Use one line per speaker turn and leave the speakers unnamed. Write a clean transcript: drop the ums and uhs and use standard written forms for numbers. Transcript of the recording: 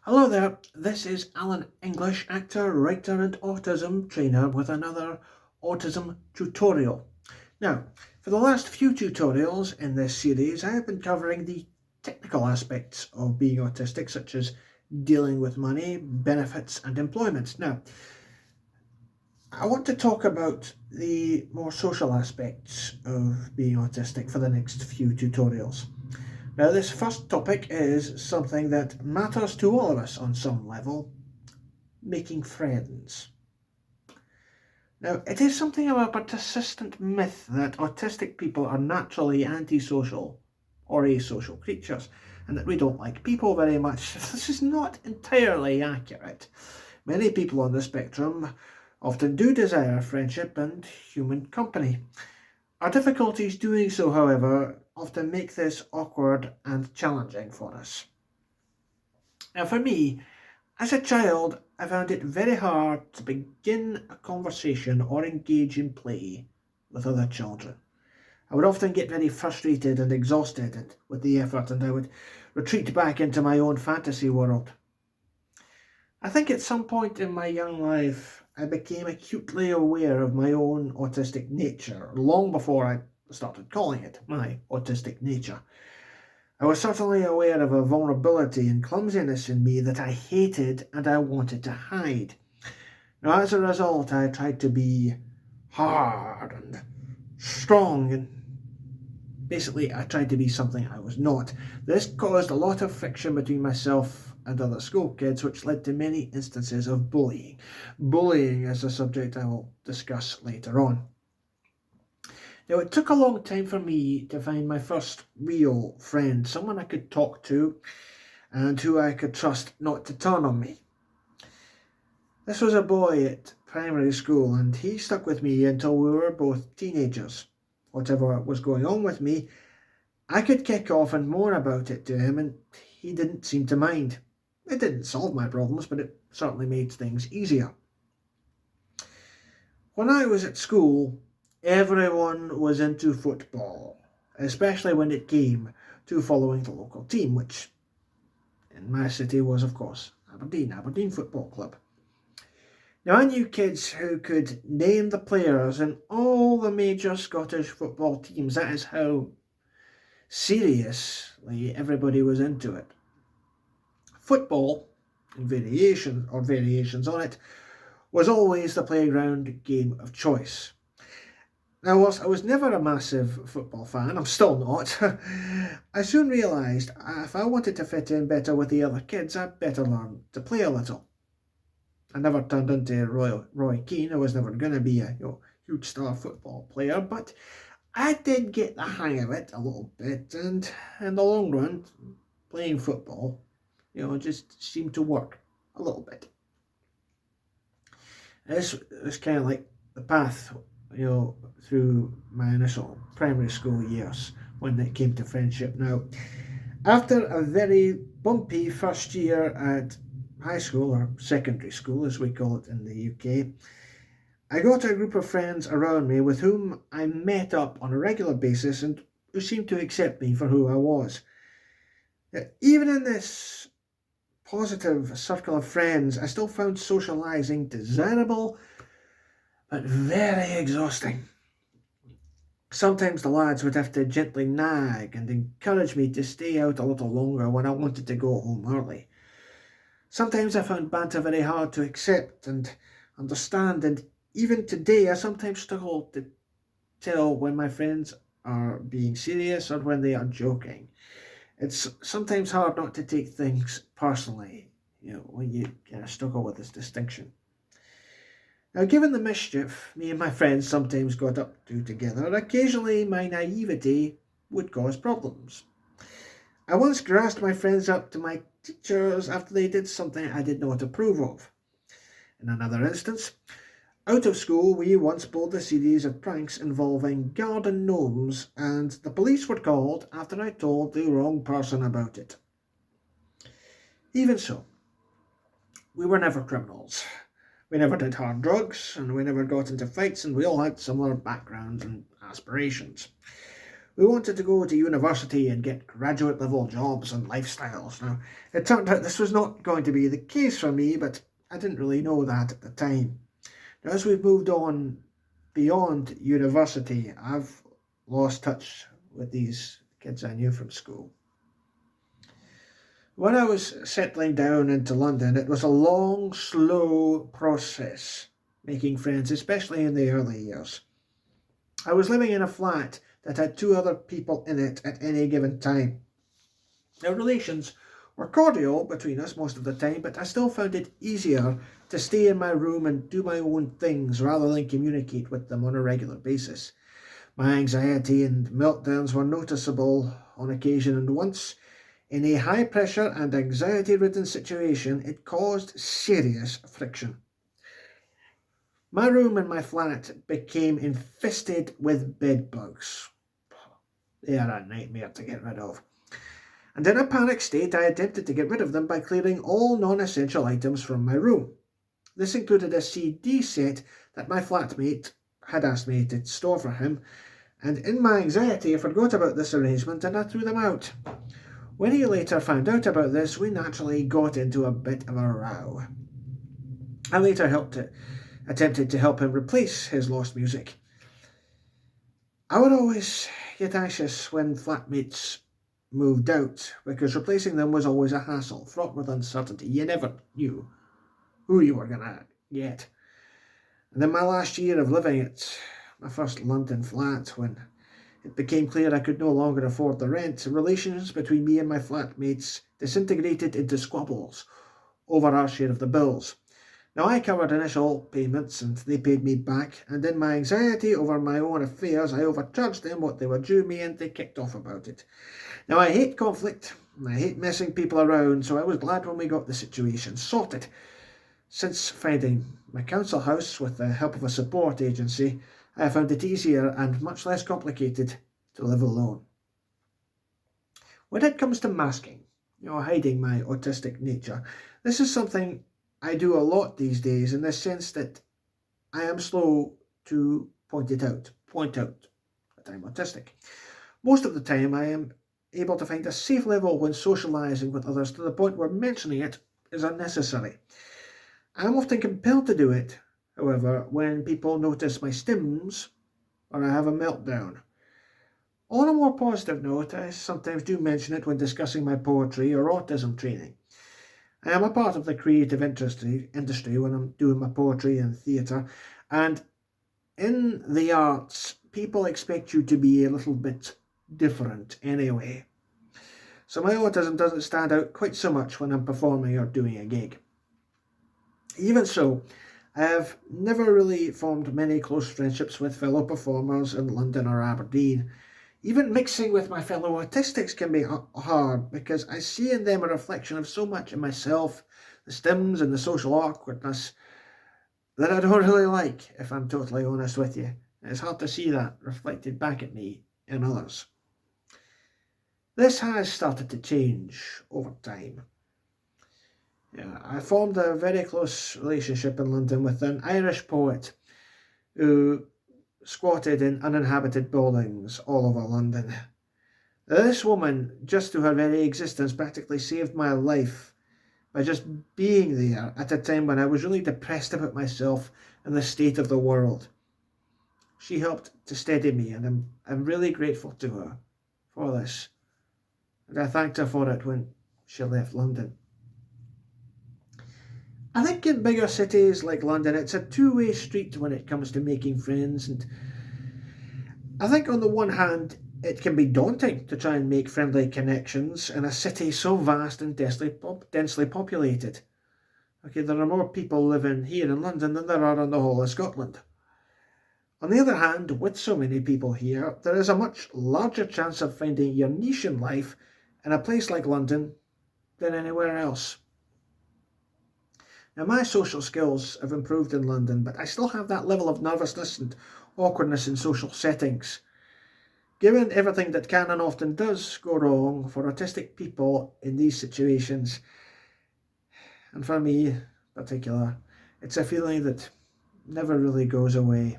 Hello there, this is Alan English, actor, writer and autism trainer with another autism tutorial. Now, for the last few tutorials in this series, I have been covering the technical aspects of being autistic, such as dealing with money, benefits and employment. Now, I want to talk about the more social aspects of being autistic for the next few tutorials. Now, this first topic is something that matters to all of us on some level: making friends. Now, it is something of a persistent myth that autistic people are naturally antisocial or asocial creatures, and that we don't like people very much. This is not entirely accurate. Many people on the spectrum often do desire friendship and human company. Our difficulties doing so, however, often make this awkward and challenging for us. Now, for me, as a child, I found it very hard to begin a conversation or engage in play with other children. I would often get very frustrated and exhausted with the effort, and I would retreat back into my own fantasy world. I think at some point in my young life, I became acutely aware of my own autistic nature, long before I started calling it my autistic nature. I was certainly aware of a vulnerability and clumsiness in me that I hated and I wanted to hide. Now, as a result, I tried to be hard and strong, and basically, I tried to be something I was not. This caused a lot of friction between myself and other school kids, which led to many instances of bullying. Bullying is a subject I will discuss later on. Now, it took a long time for me to find my first real friend, someone I could talk to and who I could trust not to turn on me. This was a boy at primary school, and he stuck with me until we were both teenagers. Whatever was going on with me, I could kick off and moan about it to him, and he didn't seem to mind. It didn't solve my problems, but it certainly made things easier. When I was at school, everyone was into football, especially when it came to following the local team, which in my city was, of course, Aberdeen Football Club. Now, I knew kids who could name the players in all the major Scottish football teams. That is how seriously everybody was into it. Football, and variations on it, was always the playground game of choice. Now, whilst I was never a massive football fan, I'm still not, I soon realised if I wanted to fit in better with the other kids, I'd better learn to play a little. I never turned into Roy Keane. I was never going to be a huge star football player, but I did get the hang of it a little bit, and in the long run, playing football, just seemed to work a little bit. This was kind of like the path, through my initial primary school years when it came to friendship. Now, after a very bumpy first year at high school, or secondary school as we call it in the UK, I got a group of friends around me with whom I met up on a regular basis and who seemed to accept me for who I was. Even in this positive circle of friends, I still found socialising desirable but very exhausting. Sometimes the lads would have to gently nag and encourage me to stay out a little longer when I wanted to go home early. Sometimes I found banter very hard to accept and understand, and even today I sometimes struggle to tell when my friends are being serious or when they are joking. It's sometimes hard not to take things personally, when you kind of struggle with this distinction. Now, given the mischief me and my friends sometimes got up to together, occasionally my naivety would cause problems. I once grassed my friends up to my teachers after they did something I did not approve of. In another instance, out of school, we once pulled a series of pranks involving garden gnomes, and the police were called after I told the wrong person about it. Even so, we were never criminals. We never did hard drugs, and we never got into fights, and we all had similar backgrounds and aspirations. We wanted to go to university and get graduate level jobs and lifestyles. Now, it turned out this was not going to be the case for me, but I didn't really know that at the time. Now, as we've moved on beyond university, I've lost touch with these kids I knew from school. When I was settling down into London, it was a long, slow process making friends, especially in the early years. I was living in a flat that had two other people in it at any given time. Our relations were cordial between us most of the time, but I still found it easier to stay in my room and do my own things rather than communicate with them on a regular basis. My anxiety and meltdowns were noticeable on occasion, and once, in a high-pressure and anxiety-ridden situation, it caused serious friction. My room in my flat became infested with bedbugs. They are a nightmare to get rid of. And in a panic state, I attempted to get rid of them by clearing all non-essential items from my room. This included a CD set that my flatmate had asked me to store for him, and in my anxiety I forgot about this arrangement and I threw them out. When he later found out about this, we naturally got into a bit of a row. I later attempted to help him replace his lost music. I would always get anxious when flatmates moved out because replacing them was always a hassle, fraught with uncertainty. You never knew who you were going to get. And in my last year of living at my first London flat, when it became clear I could no longer afford the rent, relations between me and my flatmates disintegrated into squabbles over our share of the bills. Now, I covered initial payments and they paid me back, and in my anxiety over my own affairs, I overcharged them what they were due me and they kicked off about it. Now, I hate conflict and I hate messing people around, so I was glad when we got the situation sorted. Since finding my council house with the help of a support agency, I have found it easier and much less complicated to live alone. When it comes to masking, hiding my autistic nature, this is something I do a lot these days in the sense that I am slow to point out that I'm autistic. Most of the time I am able to find a safe level when socialising with others to the point where mentioning it is unnecessary. I am often compelled to do it, however, when people notice my stims or I have a meltdown. On a more positive note, I sometimes do mention it when discussing my poetry or autism training. I am a part of the creative industry when I'm doing my poetry and theatre, and in the arts, people expect you to be a little bit different anyway. So my autism doesn't stand out quite so much when I'm performing or doing a gig. Even so, I have never really formed many close friendships with fellow performers in London or Aberdeen. Even mixing with my fellow autistics can be hard because I see in them a reflection of so much in myself, the stims and the social awkwardness, that I don't really like, if I'm totally honest with you. It's hard to see that reflected back at me in others. This has started to change over time. I formed a very close relationship in London with an Irish poet who squatted in uninhabited buildings all over London. This woman, just through her very existence, practically saved my life by just being there at a time when I was really depressed about myself and the state of the world. She helped to steady me, and I'm really grateful to her for this. And I thanked her for it when she left London. I think in bigger cities like London, it's a two-way street when it comes to making friends, and I think on the one hand, it can be daunting to try and make friendly connections in a city so vast and densely populated. Okay, there are more people living here in London than there are on the whole of Scotland. On the other hand, with so many people here, there is a much larger chance of finding your niche in life in a place like London than anywhere else. Now, my social skills have improved in London, but I still have that level of nervousness and awkwardness in social settings. Given everything that can and often does go wrong for autistic people in these situations, and for me in particular, it's a feeling that never really goes away.